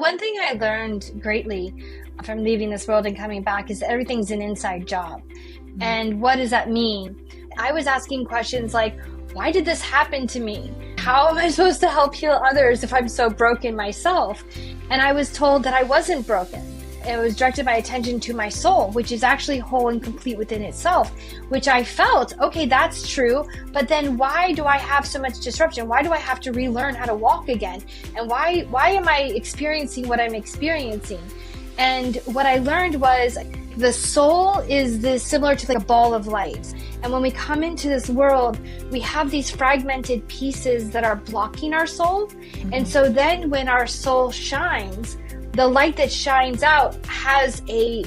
one thing I learned greatly from leaving this world and coming back is that everything's an inside job. And what does that mean? I was asking questions like, why did this happen to me? How am I supposed to help heal others if I'm so broken myself? And I was told that I wasn't broken. It was directed my attention to my soul, which is actually whole and complete within itself, which I felt, okay, that's true. But then why do I have so much disruption? Why do I have to relearn how to walk again? And why am I experiencing what I'm experiencing? And what I learned was the soul is similar to like a ball of light. And when we come into this world, we have these fragmented pieces that are blocking our soul. And so then when our soul shines, the light that shines out has a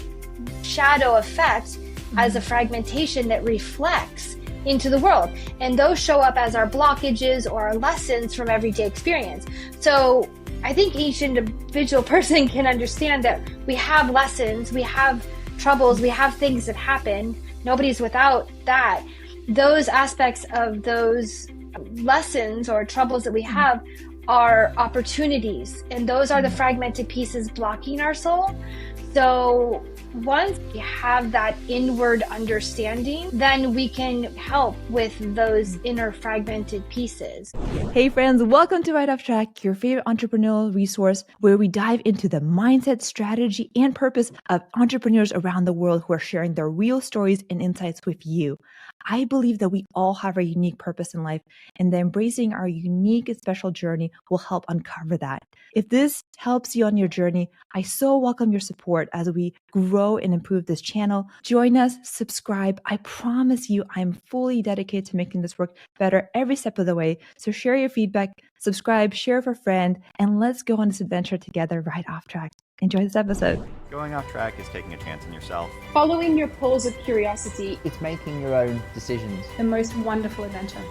shadow effect as a fragmentation that reflects into the world. And those show up as our blockages or our lessons from everyday experience. So I think each individual person can understand that we have lessons, we have troubles, we have things that happen. Nobody's without that. Those aspects of those lessons or troubles that we have are opportunities, and those are the fragmented pieces blocking our soul. So once we have that inward understanding, then we can help with those inner fragmented pieces. Hey friends, welcome to Right Off Track, your favorite entrepreneurial resource where we dive into the mindset, strategy, and purpose of entrepreneurs around the world who are sharing their real stories and insights with you. I believe that we all have a unique purpose in life, and that embracing our unique and special journey will help uncover that. If this helps you on your journey, I so welcome your support as we grow and improve this channel. Join us, subscribe. I promise you, I'm fully dedicated to making this work better every step of the way. So share your feedback, subscribe, share with a friend, and let's go on this adventure together right off track. Enjoy this episode. Going off track is taking a chance on yourself. Following your pulse of curiosity. It's making your own decisions. The most wonderful adventure.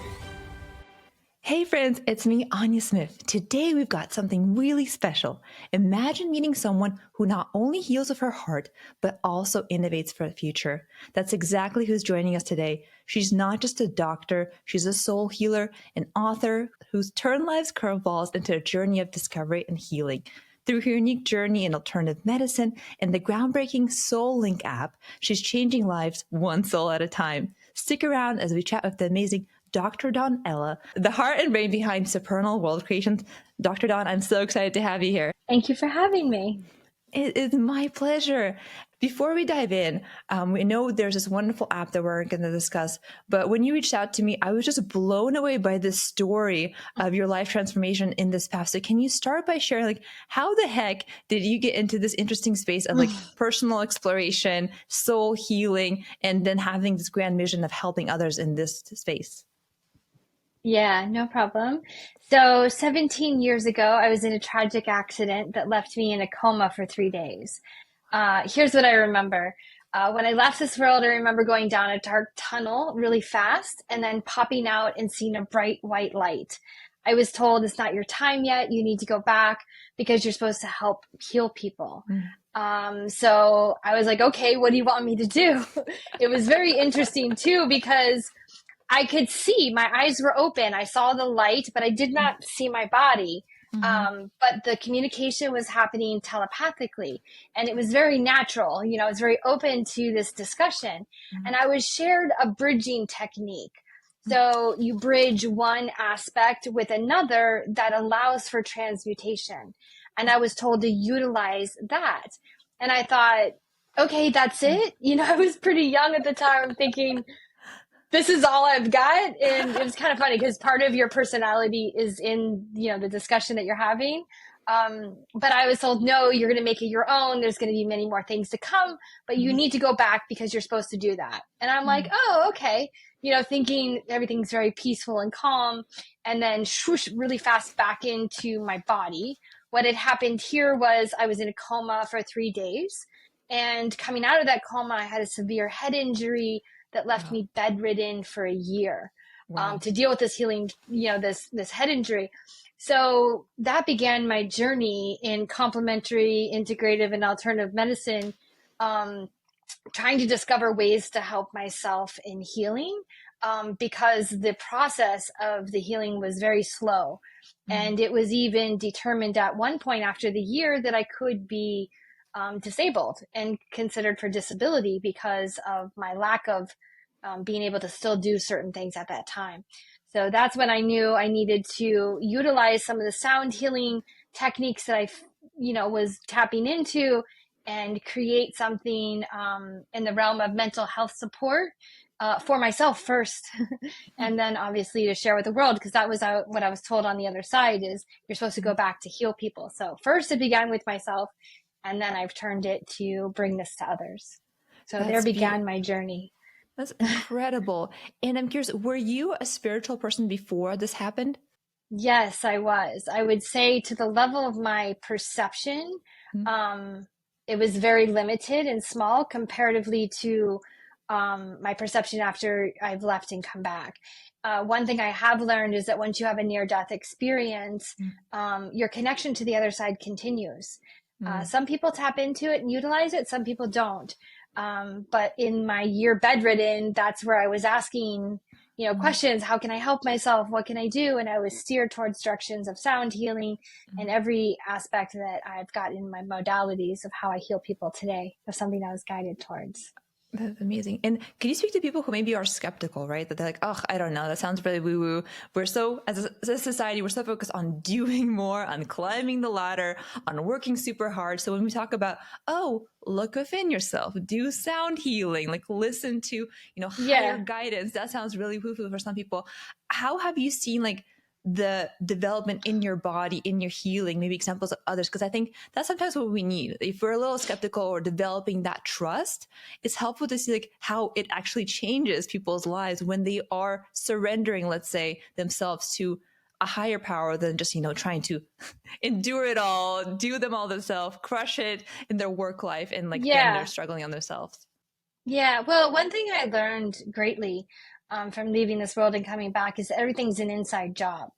Hey friends, it's me, Anya Smith. Today we've got something really special. Imagine meeting someone who not only heals with her heart, but also innovates for the future. That's exactly who's joining us today. She's not just a doctor, she's a soul healer, an author who's turned life's curveballs into a journey of discovery and healing. Through her unique journey in alternative medicine and the groundbreaking Soul Link app, she's changing lives one soul at a time. Stick around as we chat with the amazing Dr. Dawn Ella, the heart and brain behind Supernal World Creations. Dr. Dawn, I'm so excited to have you here. Thank you for having me. It is my pleasure. Before we dive in, we know there's this wonderful app that we're going to discuss, but when you reached out to me, I was just blown away by this story of your life transformation in this past. So can you start by sharing, like, how the heck did you get into this interesting space of like personal exploration, soul healing, and then having this grand mission of helping others in this space? Yeah, no problem. So 17 years ago, I was in a tragic accident that left me in a coma for 3 days. Here's what I remember. When I left this world, I remember going down a dark tunnel really fast and then popping out and seeing a bright white light. I was told it's not your time yet. You need to go back because you're supposed to help heal people. So I was like, okay, what do you want me to do? It was very interesting too, because I could see, my eyes were open. I saw the light, but I did not see my body. But the communication was happening telepathically, and it was very natural. You know, I was very open to this discussion, and I was shared a bridging technique. So you bridge one aspect with another that allows for transmutation. And I was told to utilize that. And I thought, okay, that's it. You know, I was pretty young at the time, thinking, this is all I've got. And it was kind of funny because part of your personality is in, you know, the discussion that you're having. But I was told, no, you're going to make it your own. There's going to be many more things to come, but you need to go back because you're supposed to do that. And I'm like, oh, okay. You know, thinking everything's very peaceful and calm, and then swoosh really fast back into my body. What had happened here was I was in a coma for 3 days, and coming out of that coma, I had a severe head injury that left me bedridden for a year to deal with this healing, you know, this head injury. So that began my journey in complementary, integrative, and alternative medicine, trying to discover ways to help myself in healing. because the process of the healing was very slow. And it was even determined at one point after the year that I could be disabled and considered for disability because of my lack of being able to still do certain things at that time. So that's when I knew I needed to utilize some of the sound healing techniques that I, was tapping into and create something in the realm of mental health support for myself first. And then obviously to share with the world, because that was what I was told on the other side is you're supposed to go back to heal people. So first it began with myself, and then I've turned it to bring this to others. So there began my journey. That's incredible. And I'm curious, were you a spiritual person before this happened? Yes, I was. I would say to the level of my perception, it was very limited and small comparatively to my perception after I've left and come back. One thing I have learned is that once you have a near-death experience, your connection to the other side continues. Some people tap into it and utilize it. Some people don't. But in my year bedridden, that's where I was asking, questions. How can I help myself? What can I do? And I was steered towards directions of sound healing and every aspect that I've got in my modalities of how I heal people today was something I was guided towards. That's amazing. And can you speak to people who maybe are skeptical, right? That they're like, oh, I don't know. That sounds really woo-woo. We're so, as a society, we're so focused on doing more, on climbing the ladder, on working super hard. So when we talk about, oh, look within yourself, do sound healing, like listen to, higher guidance, that sounds really woo-woo for some people. How have you seen the development in your body, in your healing, maybe examples of others? Because I think that's sometimes what we need. If we're a little skeptical or developing that trust, it's helpful to see how it actually changes people's lives when they are surrendering, let's say, themselves to a higher power than just, trying to endure it all, do them all themselves, crush it in their work life, and then they're struggling on themselves. Yeah. Well, one thing I learned greatly from leaving this world and coming back is that everything's an inside job.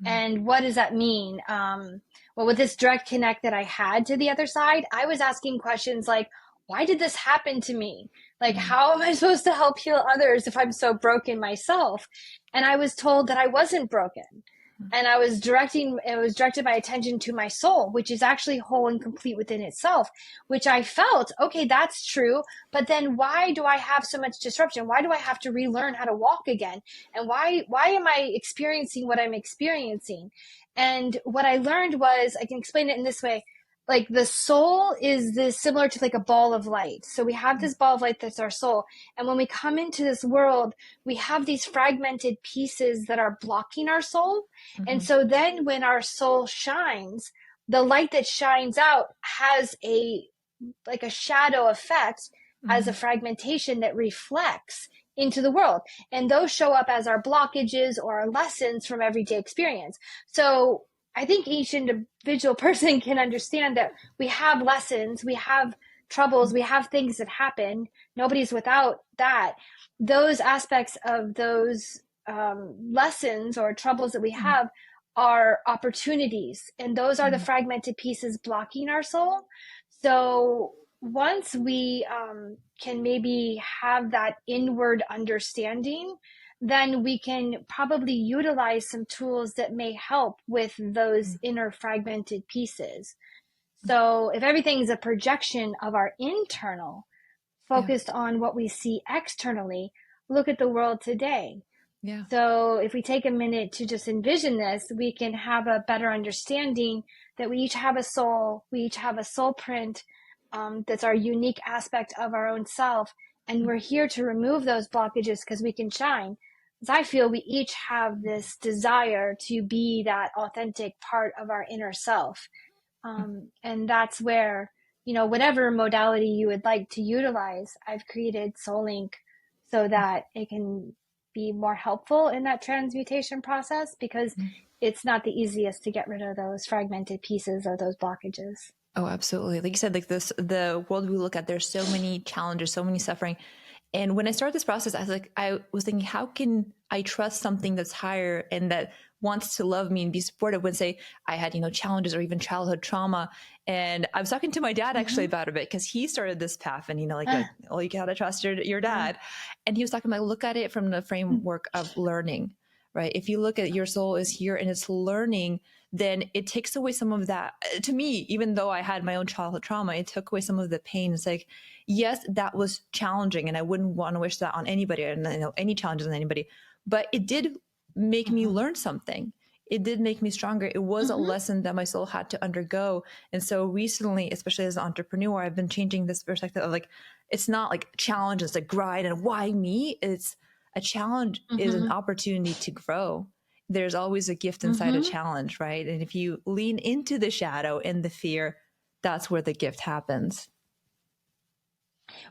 And what does that mean? Well, with this direct connect that I had to the other side, I was asking questions like, why did this happen to me? How am I supposed to help heal others if I'm so broken myself? And I was told that I wasn't broken. And it was directed my attention to my soul, which is actually whole and complete within itself, which I felt, okay, that's true. But then why do I have so much disruption? Why do I have to relearn how to walk again? And why am I experiencing what I'm experiencing? And what I learned was, I can explain it in this way. The soul is similar to a ball of light. So we have this ball of light that's our soul. And when we come into this world, we have these fragmented pieces that are blocking our soul. And so then when our soul shines, the light that shines out has a shadow effect as a fragmentation that reflects into the world. And those show up as our blockages or our lessons from everyday experience. So I think each individual person can understand that we have lessons, we have troubles, we have things that happen. Nobody's without that. Those aspects of those lessons or troubles that we have are opportunities. And those are the fragmented pieces blocking our soul. So once we can maybe have that inward understanding, then we can probably utilize some tools that may help with those inner fragmented pieces. So if everything's a projection of our internal, focused on what we see externally, look at the world today. Yeah. So if we take a minute to just envision this, we can have a better understanding that we each have a soul, we each have a soul print that's our unique aspect of our own self. And we're here to remove those blockages because we can shine. Because I feel we each have this desire to be that authentic part of our inner self. And that's where, whatever modality you would like to utilize, I've created Soul Link so that it can be more helpful in that transmutation process, because it's not the easiest to get rid of those fragmented pieces or those blockages. Oh, absolutely. Like you said, the world we look at, there's so many challenges, so many suffering. And when I started this process, I was thinking, how can I trust something that's higher and that wants to love me and be supportive when, say, I had, challenges or even childhood trauma. And I was talking to my dad actually about it because he started this path and, oh, you gotta trust your dad. And he was talking about, look at it from the framework of learning, right? If you look at your soul is here and it's learning, then it takes away some of that. To me, even though I had my own childhood trauma, it took away some of the pain. It's like, yes, that was challenging and I wouldn't want to wish that on anybody and any challenges on anybody, but it did make me learn something. It did make me stronger. It was a lesson that my soul had to undergo. And so recently, especially as an entrepreneur, I've been changing this perspective of like, it's not like challenge, it's like grind and why me? It's a challenge is an opportunity to grow. There's always a gift inside a challenge, right? And if you lean into the shadow and the fear, that's where the gift happens.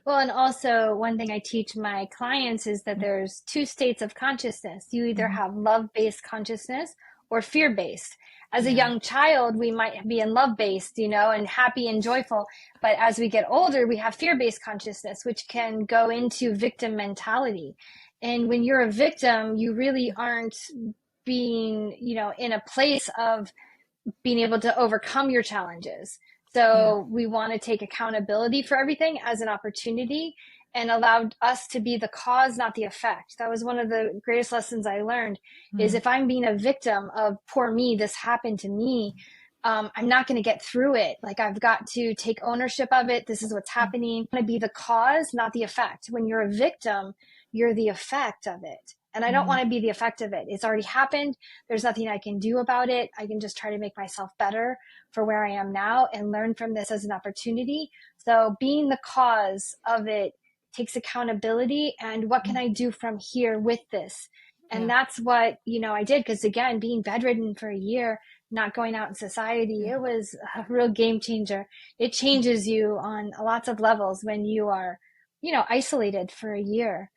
Well, and also one thing I teach my clients is that there's two states of consciousness. You either have love-based consciousness or fear-based. As a young child, we might be in love-based, and happy and joyful. But as we get older, we have fear-based consciousness, which can go into victim mentality. And when you're a victim, you really aren't being, in a place of being able to overcome your challenges. So we want to take accountability for everything as an opportunity and allowed us to be the cause, not the effect. That was one of the greatest lessons I learned is if I'm being a victim of poor me, this happened to me, I'm not going to get through it. Like I've got to take ownership of it. This is what's happening. I want to be the cause, not the effect. When you're a victim, you're the effect of it. And I don't want to be the effect of it. It's already happened. There's nothing I can do about it. I can just try to make myself better for where I am now and learn from this as an opportunity. So being the cause of it takes accountability. And what can I do from here with this? And that's what, I did. Because again, being bedridden for a year, not going out in society, it was a real game changer. It changes you on lots of levels when you are, isolated for a year.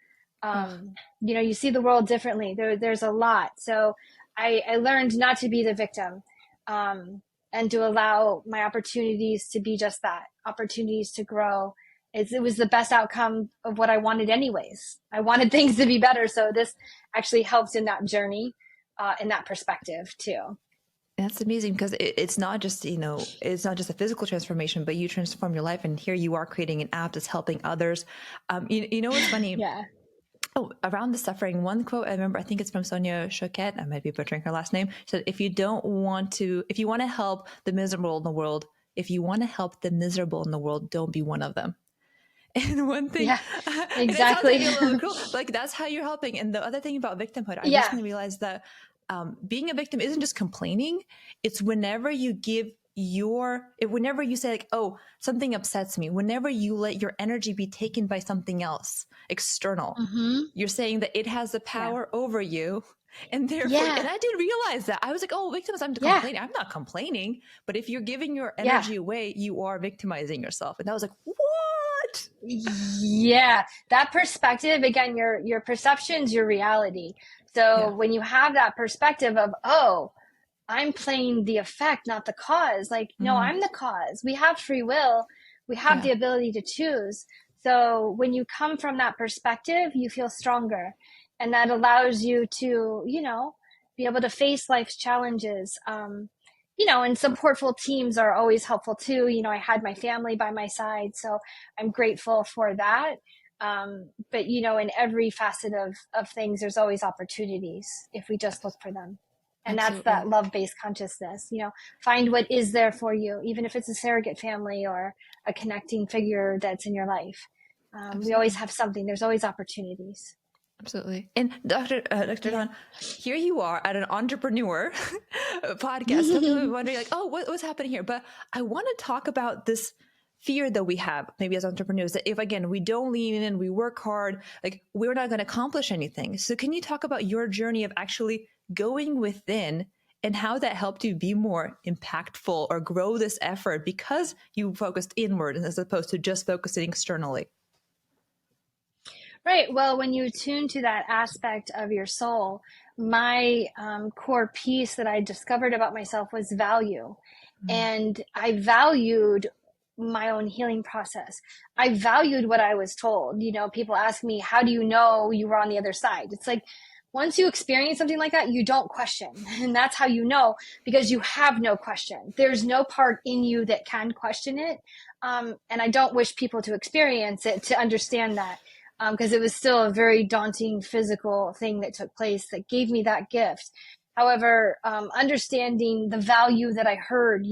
You see the world differently. There's a lot. So I learned not to be the victim, and to allow my opportunities to be just that, opportunities to grow. It was the best outcome of what I wanted anyways. I wanted things to be better. So this actually helps in that journey, in that perspective too. That's amazing because it's not just, it's not just a physical transformation, but you transform your life. And here you are creating an app that's helping others. What's funny? Yeah. Oh, around the suffering, one quote I remember, I think it's from Sonia Choquette. I might be butchering her last name. Said, if you want to help the miserable in the world, don't be one of them. And one thing, exactly. And it sounds like a little cruel, but like that's how you're helping. And the other thing about victimhood, I recently realized that being a victim isn't just complaining. It's whenever you whenever you say like, oh, something upsets me, whenever you let your energy be taken by something else external, you're saying that it has the power over you. And therefore, and I didn't realize that. I was like, oh, victims, I'm complaining. I'm not complaining. But if you're giving your energy away, you are victimizing yourself. And I was like, what? Yeah, that perspective, again, your perception's your reality. So when you have that perspective of, oh, I'm playing the effect, not the cause. Like, no, I'm the cause. We have free will. We have the ability to choose. So when you come from that perspective, you feel stronger. And that allows you to, be able to face life's challenges. And supportful teams are always helpful too. I had my family by my side, so I'm grateful for that. But, in every facet of things, there's always opportunities if we just look for them. And that's that love-based consciousness, find what is there for you, even if it's a surrogate family or a connecting figure that's in your life. We always have something. There's always opportunities. Absolutely. And Dr. Don, here you are at an entrepreneur podcast. Some people are wondering like, oh, what's happening here? But I want to talk about this fear that we have maybe as entrepreneurs, that if, again, we don't lean in, we work hard, like we're not going to accomplish anything. So can you talk about your journey of actually going within and how that helped you be more impactful or grow this effort because you focused inward as opposed to just focusing externally? Right. Well, when you tune to that aspect of your soul, my core piece that I discovered about myself was value. And I valued my own healing process. I valued what I was told. People ask me, how do you know you were on the other side? It's like, once you experience something like that, you don't question. And that's how you know, because you have no question. There's no part in you that can question it. And I don't wish people to experience it to understand that, because it was still a very daunting physical thing that took place that gave me that gift. However, understanding the value that I heard,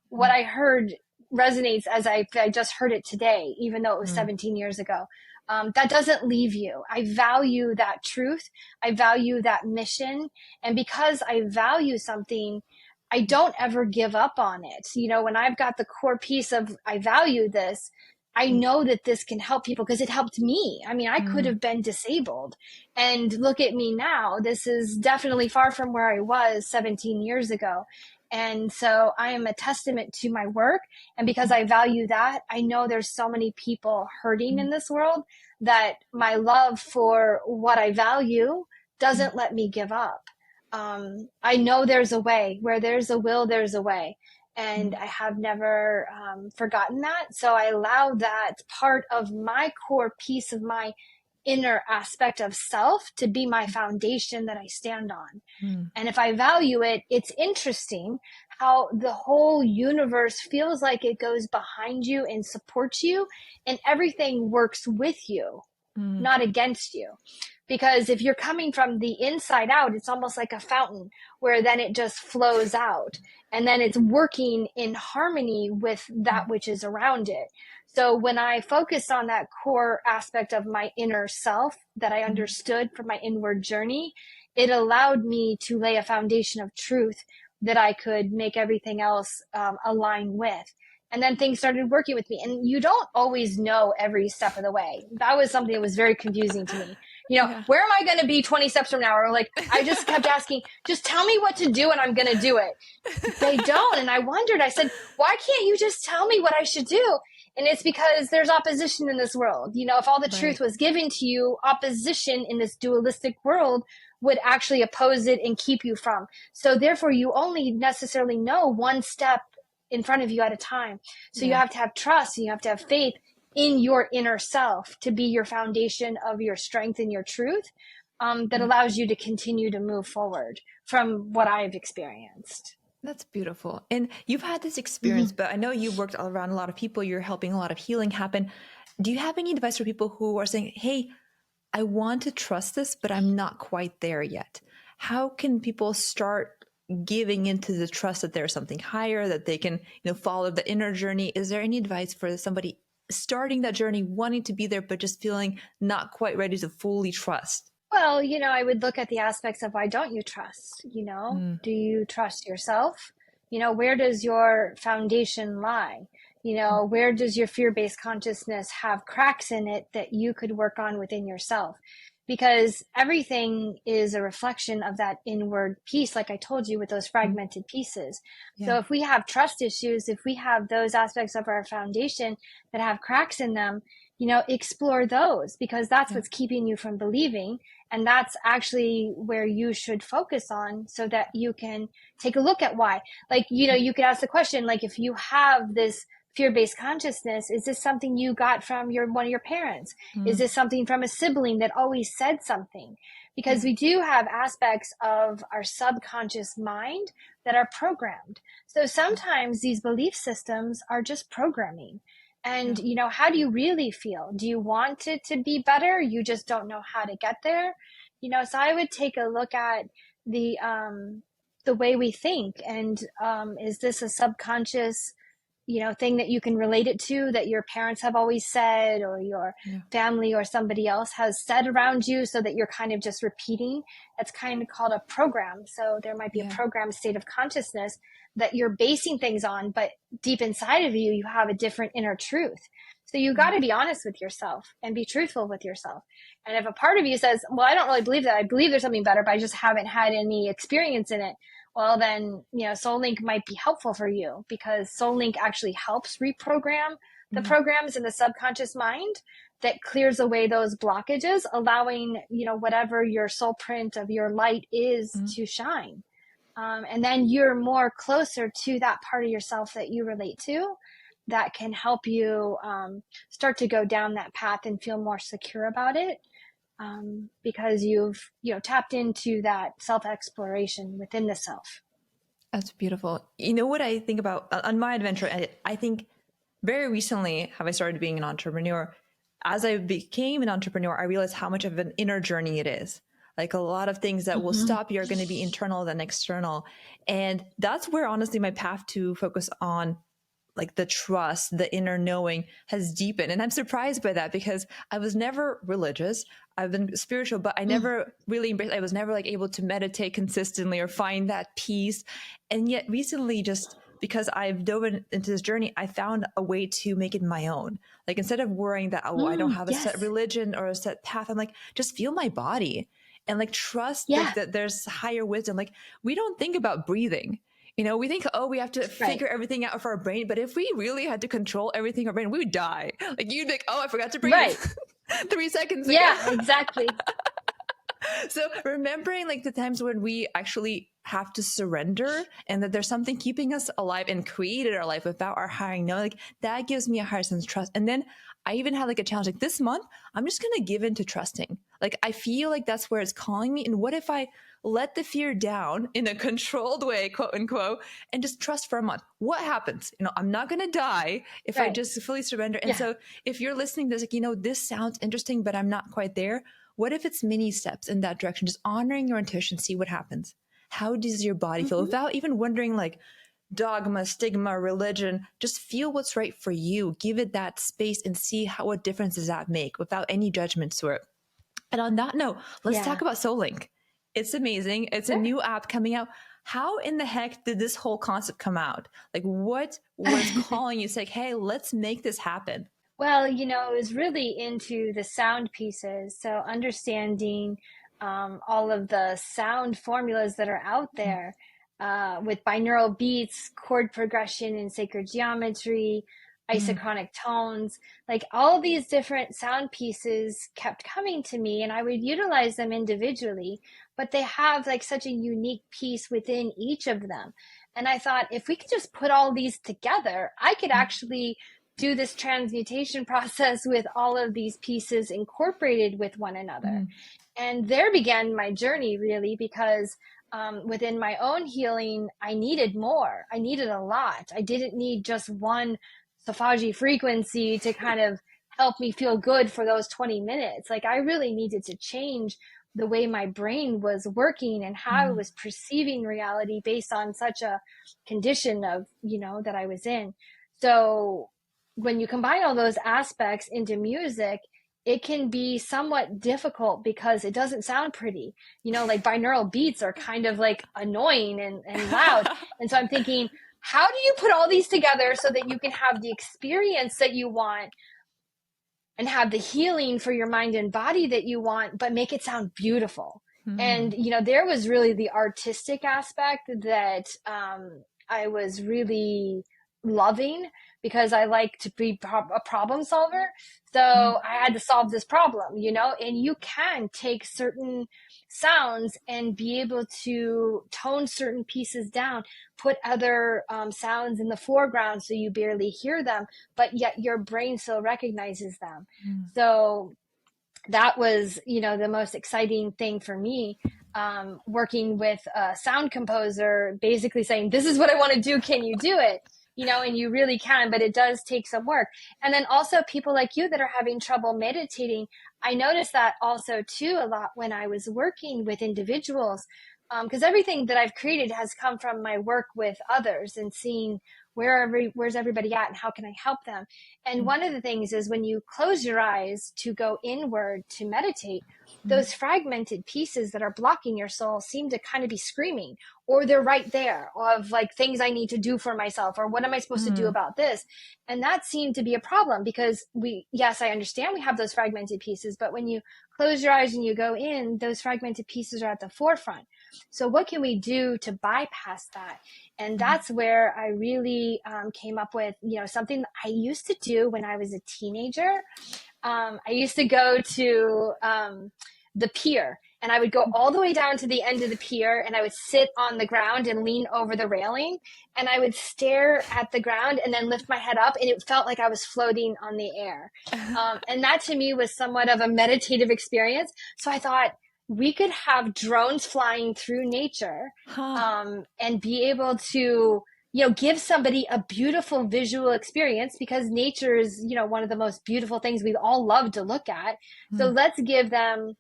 what I heard resonates as I just heard it today, even though it was 17 years ago. That doesn't leave you. I value that truth. I value that mission. And because I value something, I don't ever give up on it. When I've got the core piece of, I value this, I know that this can help people because it helped me. I mean, I could have been disabled, and look at me now. This is definitely far from where I was 17 years ago. And so I am a testament to my work. And because I value that, I know there's so many people hurting in this world that my love for what I value doesn't let me give up. I know there's a way. Where there's a will, there's a way. And I have never forgotten that. So I allow that part of my core piece of my inner aspect of self to be my foundation that I stand on. And if I value it, it's interesting how the whole universe feels like it goes behind you and supports you, and everything works with you, not against you. Because if you're coming from the inside out, it's almost like a fountain where then it just flows out, and then it's working in harmony with that which is around it. So when I focused on that core aspect of my inner self that I understood from my inward journey, it allowed me to lay a foundation of truth that I could make everything else align with. And then things started working with me. And you don't always know every step of the way. That was something that was very confusing to me. Where am I going to be 20 steps from now? Or like, I just kept asking, just tell me what to do and I'm going to do it. They don't. And I wondered, I said, why can't you just tell me what I should do? And it's because there's opposition in this world. If all the truth was given to you, opposition in this dualistic world would actually oppose it and keep you from. So therefore, you only necessarily know one step in front of you at a time. So you have to have trust, and you have to have faith in your inner self to be your foundation of your strength and your truth, that allows you to continue to move forward from what I've experienced. That's beautiful. And you've had this experience, but I know you've worked around a lot of people. You're helping a lot of healing happen. Do you have any advice for people who are saying, hey, I want to trust this, but I'm not quite there yet? How can people start giving into the trust that there's something higher, that they can, follow the inner journey? Is there any advice for somebody starting that journey, wanting to be there, but just feeling not quite ready to fully trust? Well, I would look at the aspects of, why don't you trust? Do you trust yourself? Where does your foundation lie? Where does your fear-based consciousness have cracks in it that you could work on within yourself? Because everything is a reflection of that inward piece, like I told you, with those fragmented pieces. So if we have trust issues, if we have those aspects of our foundation that have cracks in them, explore those, because that's what's keeping you from believing. And that's actually where you should focus on, so that you can take a look at why. Like, you could ask the question, like, if you have this fear-based consciousness, is this something you got from one of your parents? Is this something from a sibling that always said something? Because we do have aspects of our subconscious mind that are programmed. So sometimes these belief systems are just programming. And, how do you really feel? Do you want it to be better? You just don't know how to get there. So I would take a look at the way we think. And is this a subconscious thing that you can relate it to, that your parents have always said, or your family or somebody else has said around you, so that you're kind of just repeating? That's kind of called a program. So there might be a programmed state of consciousness that you're basing things on, but deep inside of you, you have a different inner truth. So you got to be honest with yourself and be truthful with yourself. And if a part of you says, well, I don't really believe that, I believe there's something better, but I just haven't had any experience in it, well, then, SoulLink might be helpful for you, because SoulLink actually helps reprogram the programs in the subconscious mind that clears away those blockages, allowing, whatever your soul print of your light is to shine. And then you're more closer to that part of yourself that you relate to. that can help you start to go down that path and feel more secure about it, because you've tapped into that self-exploration within the self. That's beautiful. You know what I think about on my adventure? I think very recently have I started being an entrepreneur. As I became an entrepreneur, I realized how much of an inner journey it is. Like a lot of things that will stop you are going to be internal than external. And that's where honestly my path to focus on like the trust, the inner knowing has deepened. And I'm surprised by that because I was never religious. I've been spiritual, but I never really embraced, I was never like able to meditate consistently or find that peace. And yet recently, just because I've dove into this journey, I found a way to make it my own. Like instead of worrying that, oh, I don't have a set Yes. religion or a set path, I'm like, just feel my body and like trust like Yeah. that there's higher wisdom. Like we don't think about breathing. You know, we think, oh, we have to figure everything out for our brain. But if we really had to control everything our brain, we would die. Like you'd think, oh, I forgot to breathe Right. 3 seconds ago. Yeah, exactly. So remembering like the times when we actually have to surrender and that there's something keeping us alive and created our life without our hiring no, like that gives me a higher sense of trust. And then I even had like a challenge like this month, I'm just going to give in to trusting. Like I feel like that's where it's calling me. And what if I let the fear down in a controlled way, quote unquote, and just trust for a month? What happens? You know, I'm not going to die if I just fully surrender. And so if you're listening to this, like, you know, this sounds interesting, but I'm not quite there. What if it's mini steps in that direction? Just honoring your intuition, see what happens. How does your body feel without even wondering like dogma, stigma, religion? Just feel what's right for you. Give it that space and see what difference does that make without any judgments to it. And on that note, let's talk about SoulLink. It's amazing. It's a new app coming out. How in the heck did this whole concept come out? Like what was calling you? Say, like, hey, let's make this happen. Well, you know, it was really into the sound pieces. So understanding all of the sound formulas that are out there with binaural beats, chord progression and sacred geometry, isochronic tones, like all these different sound pieces kept coming to me and I would utilize them individually, but they have like such a unique piece within each of them. And I thought if we could just put all these together, I could actually do this transmutation process with all of these pieces incorporated with one another. And there began my journey really, because within my own healing, I needed more. I needed a lot. I didn't need just one Safaji frequency to kind of help me feel good for those 20 minutes. Like I really needed to change the way my brain was working and how I was perceiving reality based on such a condition of, you know, that I was in. So when you combine all those aspects into music, it can be somewhat difficult because it doesn't sound pretty. You know, like binaural beats are kind of like annoying and loud. And so I'm thinking, how do you put all these together so that you can have the experience that you want and have the healing for your mind and body that you want, but make it sound beautiful? And, you know, there was really the artistic aspect that I was really loving, because I like to be a problem solver. So I had to solve this problem, you know, and you can take certain sounds and be able to tone certain pieces down, put other sounds in the foreground so you barely hear them, but yet your brain still recognizes them. So that was, you know, the most exciting thing for me, working with a sound composer, basically saying, this is what I want to do. Can you do it? You know, and you really can, but it does take some work. And then also people like you that are having trouble meditating, I noticed that also too a lot when I was working with individuals, because everything that I've created has come from my work with others and seeing where's everybody at and how can I help them. And one of the things is when you close your eyes to go inward to meditate, those fragmented pieces that are blocking your soul seem to kind of be screaming, or they're right there of like things I need to do for myself, or what am I supposed to do about this? And that seemed to be a problem because yes, I understand we have those fragmented pieces, but when you close your eyes and you go in, those fragmented pieces are at the forefront. So what can we do to bypass that? And that's where I really came up with, you know, something I used to do when I was a teenager. I used to go to the pier And I would go all the way down to the end of the pier, and I would sit on the ground and lean over the railing, and I would stare at the ground and then lift my head up, and it felt like I was floating on the air. And that to me was somewhat of a meditative experience. So I thought we could have drones flying through nature, and be able to, give somebody a beautiful visual experience, because nature is, one of the most beautiful things we all love to look at. So let's give them,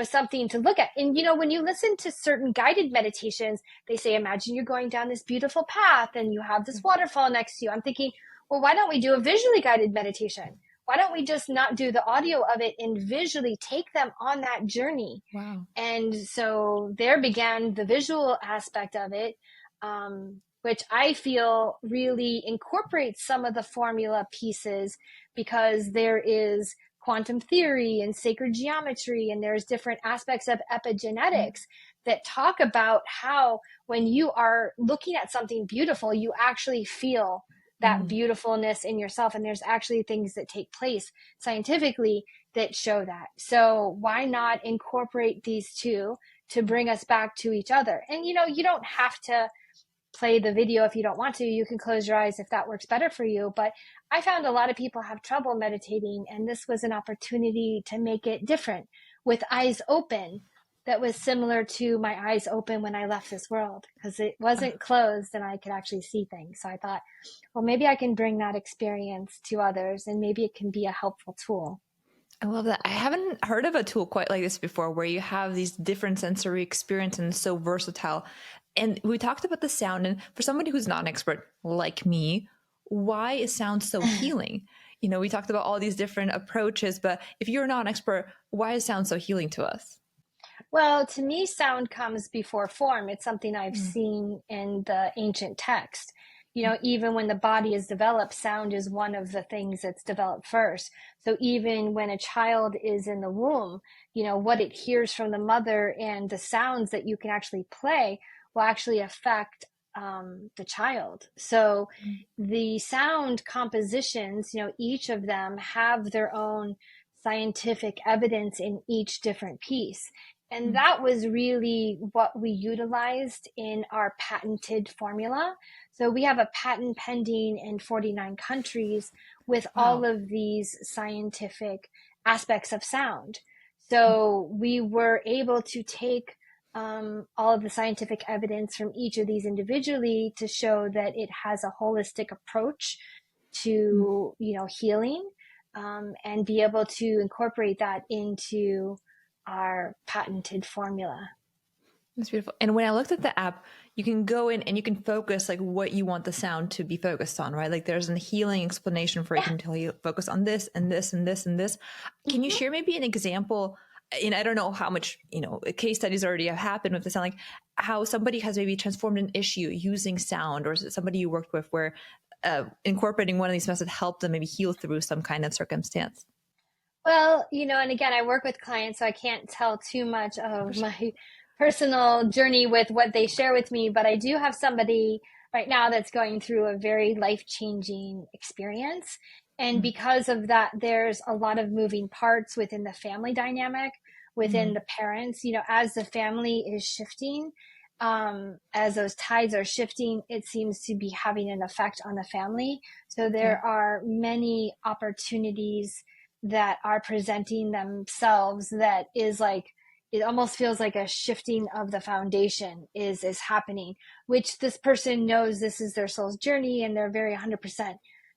something to look at. And, when you listen to certain guided meditations, they say, imagine you're going down this beautiful path and you have this waterfall next to you. I'm thinking, well, why don't we do a visually guided meditation? Why don't we just not do the audio of it and visually take them on that journey? Wow. And so there began the visual aspect of it, which I feel really incorporates some of the formula pieces, because there is quantum theory and sacred geometry, and there's different aspects of epigenetics that talk about how when you are looking at something beautiful, you actually feel that beautifulness in yourself. And there's actually things that take place scientifically that show that. So why not incorporate these two to bring us back to each other? And, you don't have to play the video if you don't want to. You can close your eyes if that works better for you. But I found a lot of people have trouble meditating, and this was an opportunity to make it different with eyes open. That was similar to my eyes open when I left this world, because it wasn't closed and I could actually see things. So I thought, well, maybe I can bring that experience to others, and maybe it can be a helpful tool. I love that. I haven't heard of a tool quite like this before, where you have these different sensory experiences and so versatile. And we talked about the sound, and for somebody who's not an expert like me, why is sound so healing? We talked about all these different approaches, but if you're not an expert, why is sound so healing to us? Well, to me, sound comes before form. It's something I've seen in the ancient text. Even when the body is developed, sound is one of the things that's developed first. So even when a child is in the womb, what it hears from the mother and the sounds that you can actually play will actually affect the child. So the sound compositions, each of them have their own scientific evidence in each different piece. And that was really what we utilized in our patented formula. So we have a patent pending in 49 countries with all of these scientific aspects of sound. So we were able to take all of the scientific evidence from each of these individually to show that it has a holistic approach to, healing, and be able to incorporate that into our patented formula. That's beautiful. And when I looked at the app, you can go in and you can focus like what you want the sound to be focused on, right? Like there's a healing explanation for it. It can tell you focus on this and this and this and this. Can you share maybe an example? And I don't know how much, case studies already have happened with the sound, like how somebody has maybe transformed an issue using sound, or is it somebody you worked with where incorporating one of these methods helped them maybe heal through some kind of circumstance? Well, and again, I work with clients, so I can't tell too much of my personal journey with what they share with me, but I do have somebody right now that's going through a very life-changing experience. And because of that, there's a lot of moving parts within the family dynamic, within the parents, as the family is shifting, as those tides are shifting, it seems to be having an effect on the family. So there are many opportunities that are presenting themselves that is like, it almost feels like a shifting of the foundation is happening, which this person knows this is their soul's journey and they're very 100%,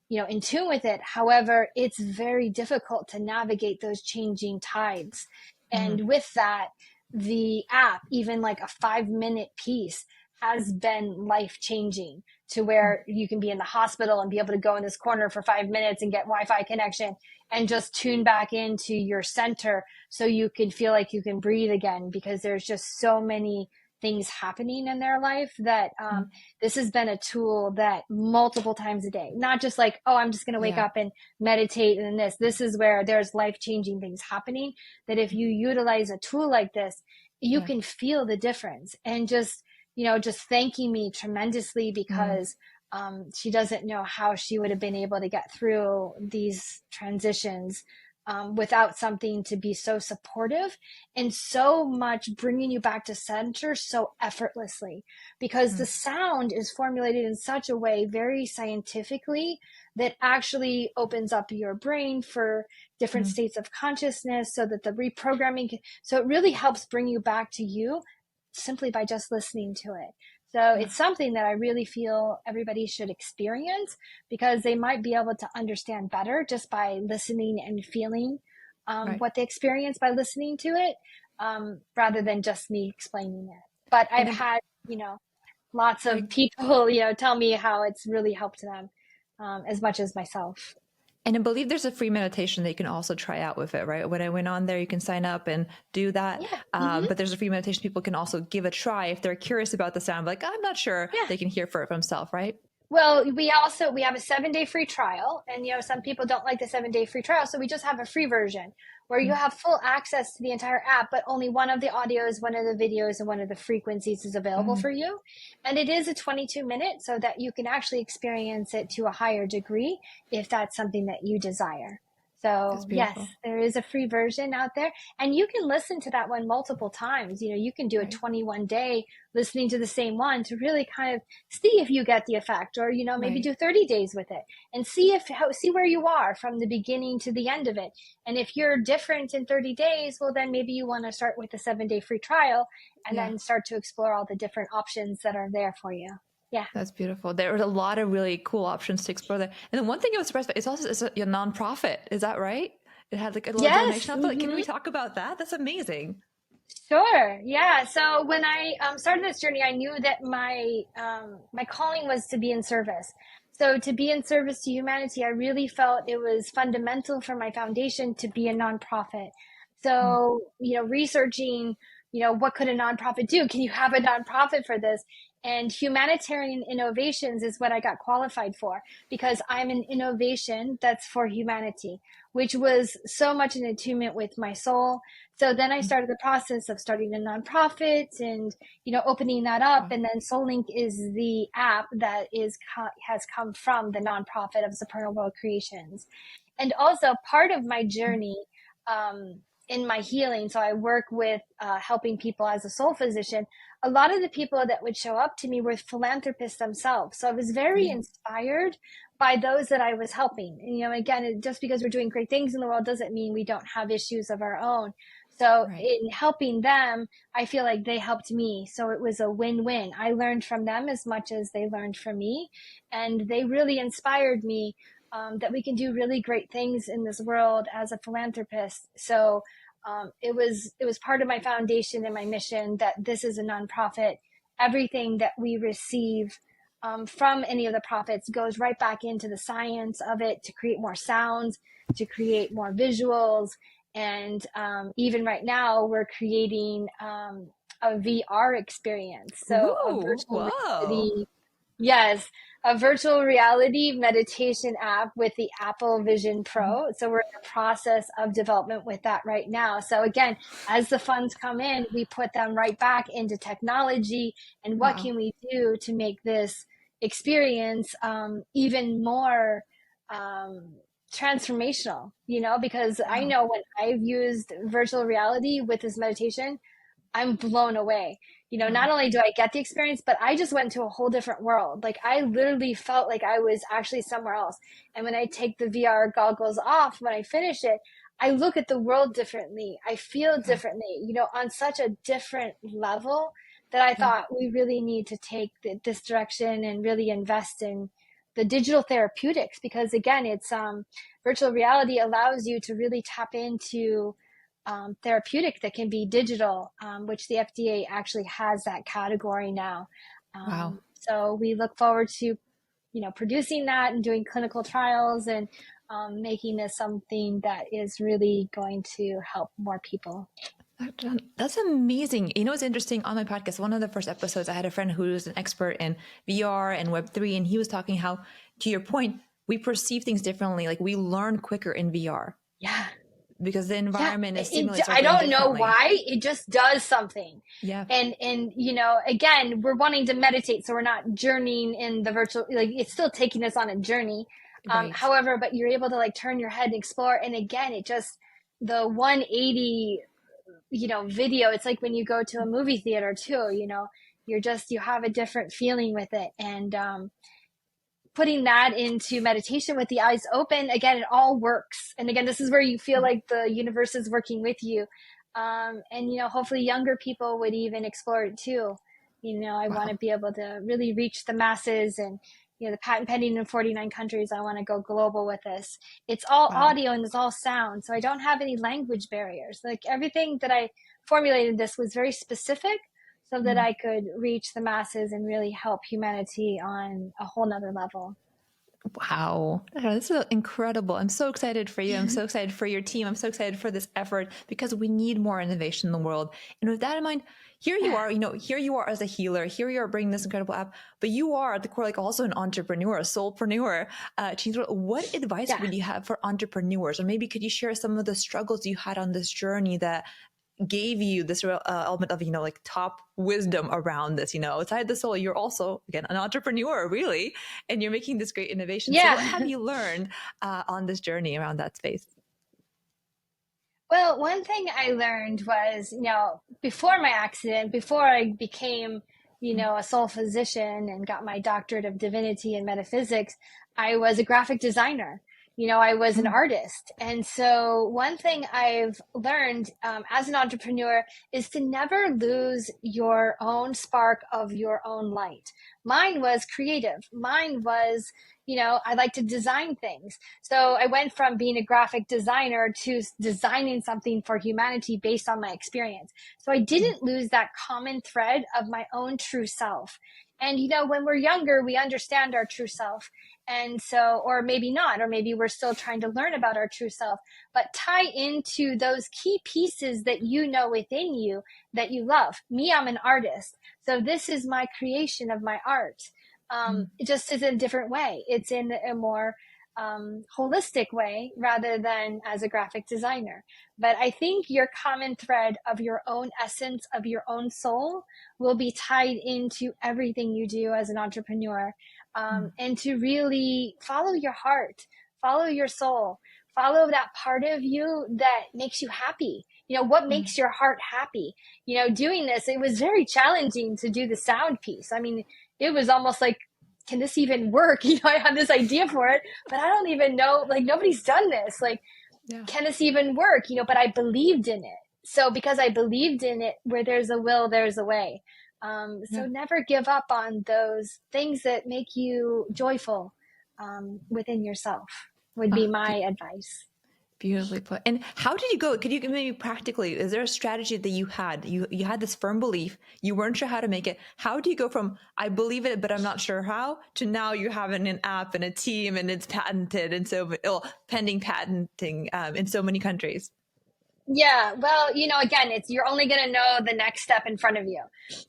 in tune with it. However, it's very difficult to navigate those changing tides. And with that, the app, even like a 5-minute piece, has been life-changing, to where you can be in the hospital and be able to go in this corner for 5 minutes and get Wi-Fi connection and just tune back into your center so you can feel like you can breathe again, because there's just so many things happening in their life that this has been a tool that multiple times a day, not just like, oh, I'm just going to wake up and meditate and this is where there's life-changing things happening, that if you utilize a tool like this, you can feel the difference. And just thanking me tremendously, because she doesn't know how she would have been able to get through these transitions without something to be so supportive and so much bringing you back to center so effortlessly, because the sound is formulated in such a way, very scientifically, that actually opens up your brain for different states of consciousness, so that the reprogramming, so it really helps bring you back to you simply by just listening to it. So it's something that I really feel everybody should experience, because they might be able to understand better just by listening and feeling what they experience by listening to it, rather than just me explaining it. But I've had, lots of people, tell me how it's really helped them, as much as myself. And I believe there's a free meditation that you can also try out with it, right? When I went on there, you can sign up and do that. Yeah. But there's a free meditation people can also give a try if they're curious about the sound. Like, I'm not sure. They can hear for it themselves, right? Well, we have a 7-day free trial, and some people don't like the 7-day free trial, so we just have a free version where you have full access to the entire app, but only one of the audios, one of the videos, and one of the frequencies is available for you. And it is a 22-minute, so that you can actually experience it to a higher degree if that's something that you desire. So yes, there is a free version out there, and you can listen to that one multiple times. You can do a 21-day listening to the same one to really kind of see if you get the effect, or, maybe do 30 days with it and see where you are from the beginning to the end of it. And if you're different in 30 days, well, then maybe you want to start with a 7-day free trial and then start to explore all the different options that are there for you. Yeah. That's beautiful. There was a lot of really cool options to explore there. And then one thing I was surprised by, it's a nonprofit. Is that right? It had like a little donation out there. Can we talk about that? That's amazing. Sure. Yeah. So when I started this journey, I knew that my calling was to be in service. So to be in service to humanity, I really felt it was fundamental for my foundation to be a nonprofit. So, researching, what could a nonprofit do? Can you have a nonprofit for this? And humanitarian innovations is what I got qualified for, because I'm an innovation that's for humanity, which was so much in attunement with my soul. So then I started the process of starting a nonprofit and, opening that up. And then SoulLink is the app that has come from the nonprofit of Supernal World Creations. And also part of my journey, in my healing. So I work with helping people as a soul physician. A lot of the people that would show up to me were philanthropists themselves. So I was very inspired by those that I was helping. And, again, just because we're doing great things in the world doesn't mean we don't have issues of our own. So in helping them, I feel like they helped me. So it was a win-win. I learned from them as much as they learned from me. And they really inspired me that we can do really great things in this world as a philanthropist. So it was part of my foundation and my mission that this is a nonprofit. Everything that we receive from any of the profits goes right back into the science of it to create more sounds, to create more visuals. And even right now, we're creating a VR experience. So a virtual reality. Yes, a virtual reality meditation app with the Apple Vision Pro. So we're in the process of development with that right now. So again, as the funds come in, we put them right back into technology and what can we do to make this experience even more transformational, because I know when I've used virtual reality with this meditation, I'm blown away. Not only do I get the experience, but I just went to a whole different world. Like I literally felt like I was actually somewhere else. And when I take the VR goggles off, when I finish it, I look at the world differently. I feel differently, on such a different level that I thought we really need to take this direction and really invest in the digital therapeutics, because again, it's virtual reality allows you to really tap into therapeutic that can be digital, which the FDA actually has that category now. So we look forward to, producing that and doing clinical trials and making this something that is really going to help more people. That's amazing. It's interesting. On my podcast, one of the first episodes, I had a friend who was an expert in VR and Web3, and he was talking how, to your point, we perceive things differently. Like we learn quicker in VR. Yeah. Because the environment is stimulates. I don't know why. It just does something. Yeah. And again, we're wanting to meditate, so we're not journeying in the virtual. Like it's still taking us on a journey. However, but you're able to like turn your head and explore. And again, it just the 180, video. It's like when you go to a movie theater too, you have a different feeling with it. And putting that into meditation with the eyes open, again, it all works. And again, this is where you feel like the universe is working with you. And hopefully younger people would even explore it too. I want to be able to really reach the masses, and the patent pending in 49 countries. I want to go global with this. It's all audio and it's all sound, so I don't have any language barriers. Like, everything that I formulated this was very specific, so that I could reach the masses and really help humanity on a whole nother level. Wow. This is incredible. I'm so excited for you. I'm so excited for your team. I'm so excited for this effort, because we need more innovation in the world. And with that in mind, here you are as a healer. Here you are bringing this incredible app, but you are at the core, like, also an entrepreneur, a soulpreneur. What advice would you have for entrepreneurs? Or maybe could you share some of the struggles you had on this journey that gave you this element of, like, top wisdom around this, outside the soul, you're also, again, an entrepreneur, really, and you're making this great innovation. Yeah. So what have you learned on this journey around that space? Well, one thing I learned was, before my accident, before I became, a soul physician and got my doctorate of divinity and metaphysics, I was a graphic designer. I was an artist. And so one thing I've learned as an entrepreneur is to never lose your own spark of your own light. Mine was creative. Mine was, I like to design things. So I went from being a graphic designer to designing something for humanity based on my experience. So I didn't lose that common thread of my own true self. And, when we're younger, we understand our true self. And so, or maybe not, or maybe we're still trying to learn about our true self, but tie into those key pieces that within you that you love. Me, I'm an artist. So this is my creation of my art. It just is in a different way. It's in a more holistic way rather than as a graphic designer. But I think your common thread of your own essence, of your own soul, will be tied into everything you do as an entrepreneur. And to really follow your heart, follow your soul, follow that part of you that makes you happy. What makes your heart happy? Doing this, it was very challenging to do the sound piece. I mean, it was almost like, can this even work? I had this idea for it, but I don't even know, like, nobody's done this. Like, can this even work? But I believed in it. So because I believed in it, where there's a will, there's a way. So never give up on those things that make you joyful within yourself would be my advice. Beautifully put. And how did you go? Could you maybe practically, is there a strategy that you had? You had this firm belief, you weren't sure how to make it. How do you go from, I believe it, but I'm not sure how, to now you have an app and a team and it's patented, and so pending patenting in so many countries? Yeah, well, again, you're only going to know the next step in front of you.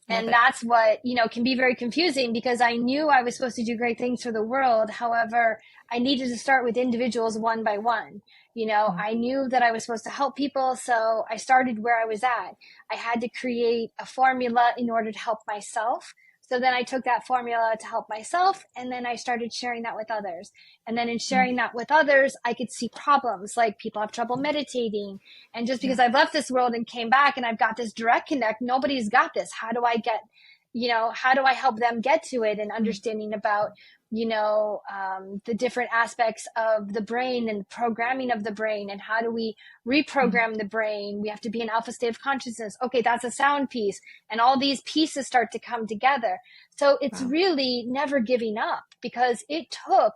And that's what, can be very confusing, because I knew I was supposed to do great things for the world. However, I needed to start with individuals one by one. I knew that I was supposed to help people. So I started where I was at. I had to create a formula in order to help myself. So then I took that formula to help myself, and then I started sharing that with others. And then in sharing that with others, I could see problems, like people have trouble meditating. And just because I've left this world and came back and I've got this direct connect, nobody's got this. How do I help them get to it? And understanding about, the different aspects of the brain and programming of the brain, and how do we reprogram the brain? We have to be in alpha state of consciousness. Okay, that's a sound piece. And all these pieces start to come together. So it's really never giving up, because it took,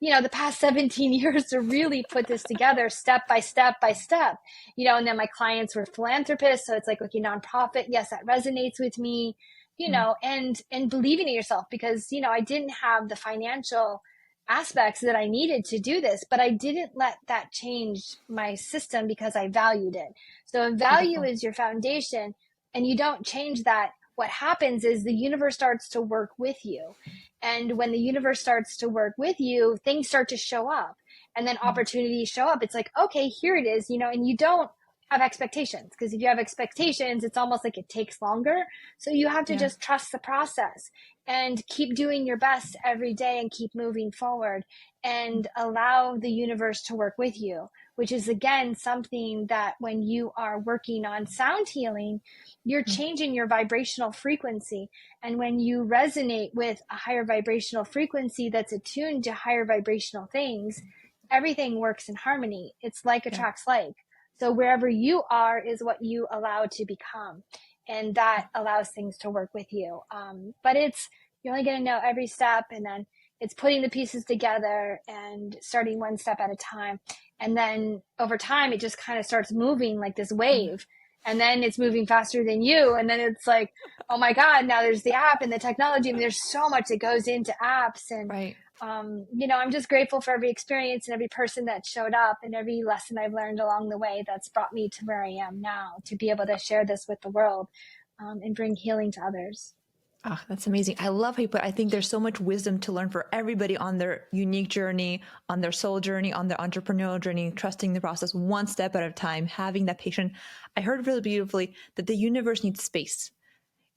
the past 17 years to really put this together step by step by step, and then my clients were philanthropists. So it's like, okay, nonprofit. Yes, that resonates with me. And believing in yourself, because, I didn't have the financial aspects that I needed to do this, but I didn't let that change my system, because I valued it. So value is your foundation, and you don't change that. What happens is the universe starts to work with you. And when the universe starts to work with you, things start to show up, and then opportunities show up. It's like, okay, here it is, and you don't have expectations, because if you have expectations, it's almost like it takes longer. So you have to just trust the process. and keep doing your best every day and keep moving forward and allow the universe to work with you, which is again something that when you are working on sound healing, you're changing your vibrational frequency. And when you resonate with a higher vibrational frequency that's attuned to higher vibrational things, everything works in harmony. It's like attracts like. So wherever you are is what you allow to become. And that allows things to work with you. But you're only going to know every step, and then it's putting the pieces together and starting one step at a time. And then over time, it just kind of starts moving like this wave. And then it's moving faster than you. And then it's like, oh my God, now there's the app and the technology. I mean, there's so much that goes into apps. And, I'm just grateful for every experience and every person that showed up and every lesson I've learned along the way that's brought me to where I am now, to be able to share this with the world and bring healing to others. Oh, that's amazing. I love how you put, I think there's so much wisdom to learn for everybody on their unique journey, on their soul journey, on their entrepreneurial journey, trusting the process one step at a time, having that patience. I heard really beautifully that the universe needs space.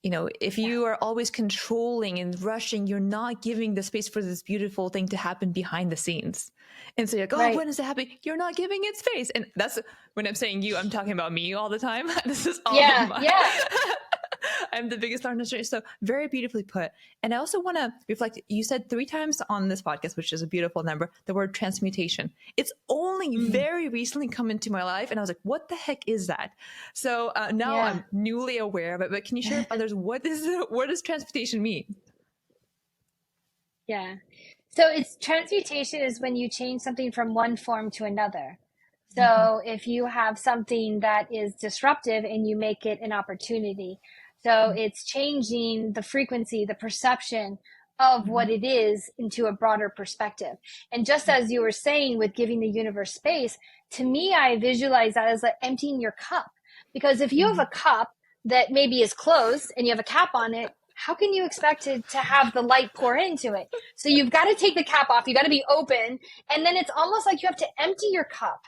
If you are always controlling and rushing, you're not giving the space for this beautiful thing to happen behind the scenes. And so you're like, when is it happening? You're not giving it space. And that's when I'm saying you, I'm talking about me all the time. This is all I'm the biggest entrepreneur. So very beautifully put. And I also want to reflect, you said 3 times on this podcast, which is a beautiful number, the word transmutation. It's only very recently come into my life. And I was like, what the heck is that? So now I'm newly aware of it, but can you share with others, what does transmutation mean? Yeah. So transmutation is when you change something from one form to another. So if you have something that is disruptive and you make it an opportunity. So it's changing the frequency, the perception of what it is into a broader perspective. And just as you were saying with giving the universe space, to me, I visualize that as like emptying your cup. Because if you have a cup that maybe is closed and you have a cap on it, how can you expect to have the light pour into it? So you've got to take the cap off. You got to be open. And then it's almost like you have to empty your cup.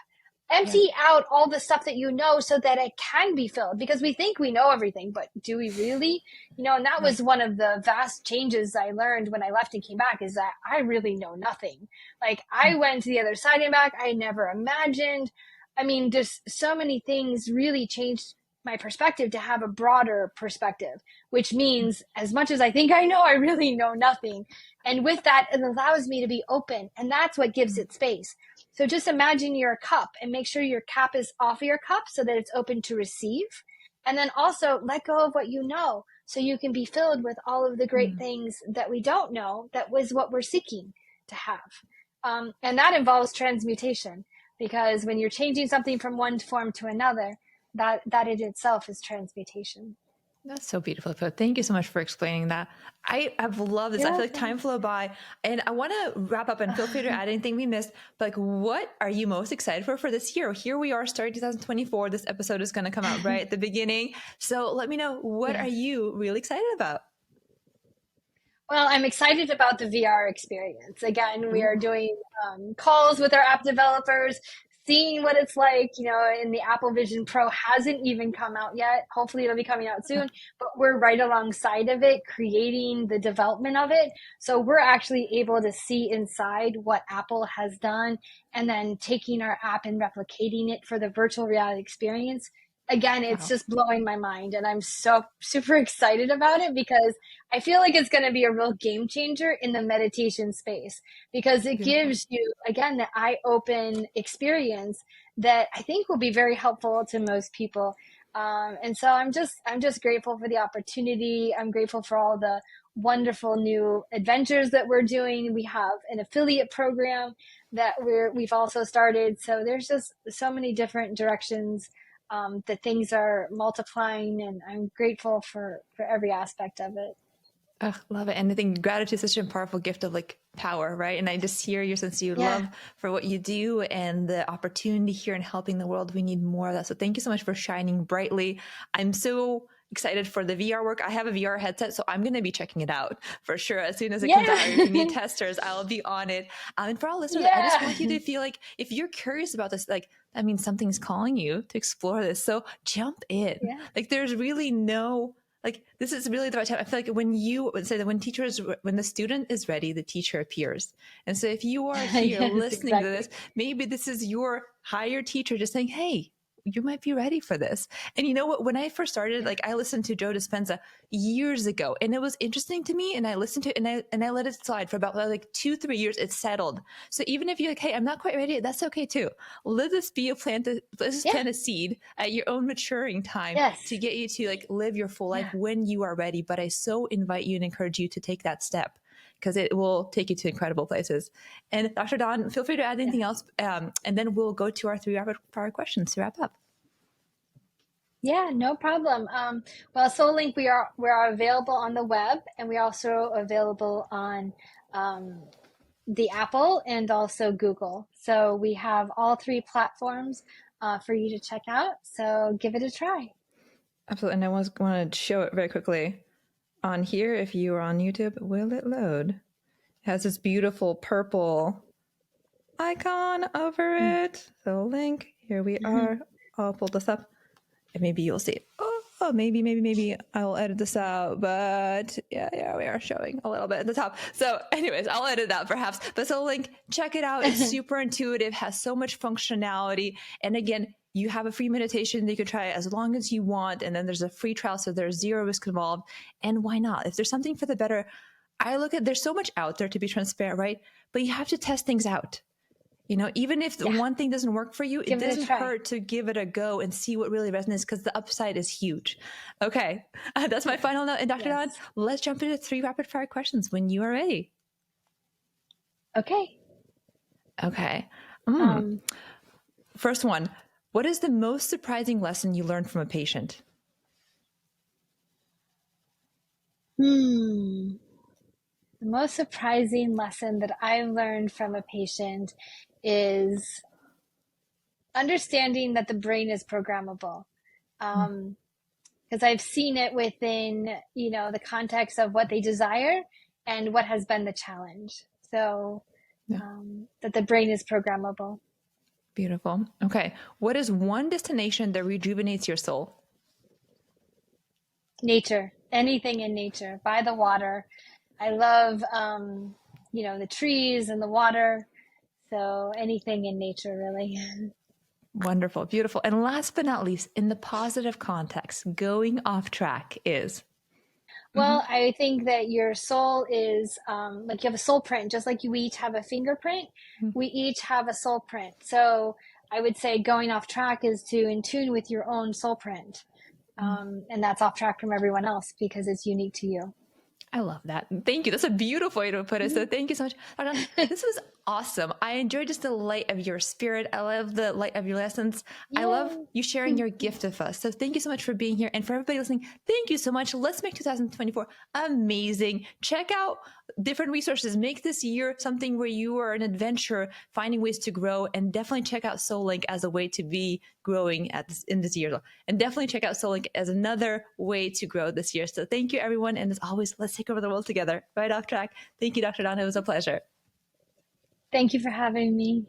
Empty out all the stuff that you know so that it can be filled, because we think we know everything, but do we really? And that was one of the vast changes I learned when I left and came back, is that I really know nothing. Like I went to the other side and back. I never imagined. I mean, just so many things really changed my perspective to have a broader perspective, which means as much as I think I know, I really know nothing. And with that, it allows me to be open, and that's what gives it space. So just imagine you're a cup and make sure your cap is off of your cup so that it's open to receive. And then also let go of what you know so you can be filled with all of the great things that we don't know, that was what we're seeking to have. And that involves transmutation, because when you're changing something from one form to another, that in itself is transmutation. That's so beautiful. Thank you so much for explaining that. I have loved this. I feel like time flew by, and I want to wrap up, and feel free to add anything we missed. But like, what are you most excited for this year? Here we are starting 2024. This episode is going to come out right at the beginning. So let me know, what are you really excited about? Well, I'm excited about the VR experience. Again, we are doing calls with our app developers, seeing what it's like, and the Apple Vision Pro hasn't even come out yet. Hopefully it'll be coming out soon, but we're right alongside of it, creating the development of it. So we're actually able to see inside what Apple has done, and then taking our app and replicating it for the virtual reality experience. Again, it's just blowing my mind, and I'm so super excited about it, because I feel like it's going to be a real game changer in the meditation space, because it gives you, again, the eye-open experience that I think will be very helpful to most people. And so I'm just grateful for the opportunity. I'm grateful for all the wonderful new adventures that we're doing. We have an affiliate program that we've also started. So there's just so many different directions that things are multiplying, and I'm grateful for every aspect of it. Oh, love it. And I think gratitude is such a powerful gift of like power, right? And I just hear your sense of love for what you do and the opportunity here in helping the world. We need more of that. So thank you so much for shining brightly. I'm so excited for the VR work. I have a VR headset, so I'm going to be checking it out for sure. As soon as it comes out, if you need testers, I'll be on it. And for all listeners, I just want you to feel like, if you're curious about this, like, that means something's calling you to explore this. So jump in. Like there's really no like this is really the right time. I feel like when you would say that when the student is ready, the teacher appears. And so if you are here Yes, listening to exactly. this, maybe this is your higher teacher just saying, hey, you might be ready for this. And you know what? When I first started, like I listened to Joe Dispenza years ago, and it was interesting to me. And I listened to it, and I let it slide for about like 2-3 years. It settled. So even if you're like, hey, I'm not quite ready, that's okay too. Let this be let's just Yeah. plant a seed at your own maturing time to Yes. get you to like live your full life Yeah. when you are ready. But I so invite you and encourage you to take that step, because it will take you to incredible places. And Dr. Don, feel free to add anything else, and then we'll go to our 3 rapid fire questions to wrap up. Yeah, no problem. Well, SoulLink, we are available on the web, and we're also available on the Apple and also Google. So we have all 3 platforms for you to check out. So give it a try. Absolutely. And I want to show it very quickly on here. If you are on YouTube, will it load? It has this beautiful purple icon over it. So link, here we are. I'll pull this up and maybe you'll see it. Oh, maybe I'll edit this out, but yeah, we are showing a little bit at the top. So anyways, I'll edit that perhaps. But so link, check it out. It's super intuitive, has so much functionality. And again, you have a free meditation that you can try as long as you want. And then there's a free trial, so there's zero risk involved. And why not? If there's something for the better, there's so much out there, to be transparent, right? But you have to test things out. You know, even if one thing doesn't work for you, it doesn't hurt to give it a go and see what really resonates, because the upside is huge. Okay, that's my final note. And Dr. Don, let's jump into 3 rapid fire questions when you are ready. Okay. First one, what is the most surprising lesson you learned from a patient? The most surprising lesson that I've learned from a patient is understanding that the brain is programmable. Because I've seen it within, the context of what they desire and what has been the challenge. So that the brain is programmable. Beautiful. Okay. What is one destination that rejuvenates your soul? Nature. Anything in nature. By the water. I love, the trees and the water. So anything in nature, really. Wonderful. Beautiful. And last but not least, in the positive context, going off track is? Well, I think that your soul is like you have a soul print, just like we each have a fingerprint. We each have a soul print. So I would say going off track is to in tune with your own soul print. And that's off track from everyone else because it's unique to you. I love that. Thank you. That's a beautiful way to put it. So thank you so much. This was awesome. I enjoyed just the light of your spirit. I love the light of your lessons. I love you sharing your gift with us. So thank you so much for being here. And for everybody listening, thank you so much. Let's make 2024 amazing. Check out different resources. Make this year something where you are an adventure, finding ways to grow, and definitely check out SoulLink as a way to be growing in this year. And definitely check out SoulLink as another way to grow this year. So thank you, everyone. And as always, let's take over the world together. Right Off Track. Thank you, Dr. Don. It was a pleasure. Thank you for having me.